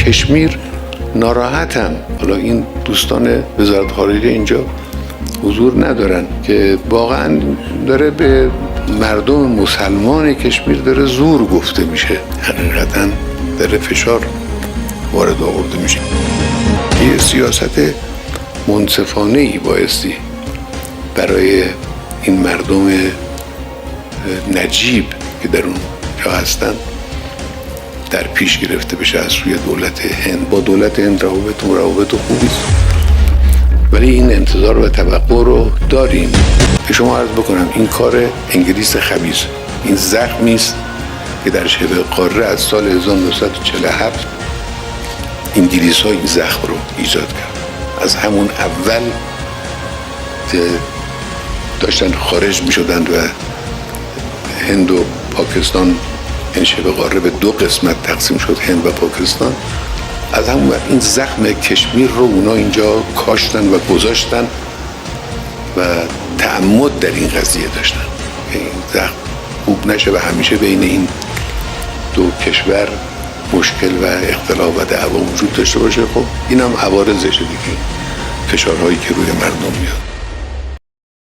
کشمیر ناراحتن. حالا این دوستان وزارت خارجه اینجا حضور ندارن که واقعا داره به مردم مسلمان کشمیر داره زور گفته میشه، حقیقتا داره فشار وارد آورده میشه. یه سیاست منصفانه‌ای بایستی برای این مردم نجیب که در اون جا هستن در پیش گرفته بشه از سوی دولت هند. با دولت هند روابط خوبی است، ولی این انتظار و توقع رو داریم. که شما عرض بکنم این کار انگلیس خبیث، این زخمی است که در شبه قاره از سال 1947 انگلیس ها این زخم رو ایجاد کرد. از همون اول که داشتن خارج می شدند و هند و پاکستان، این شبه قاره به دو قسمت تقسیم شد، هند و پاکستان، از همون وقت این زخم کشمیر رو اونا اینجا کاشتن و گذاشتن و تعمد در این قضیه داشتن این زخم خوب نشه و همیشه بین این دو کشور مشکل و اختلاف و دعوا وجود داشته باشه. خب این هم عوارضشه دیگه، فشارهایی که روی مردم میاد.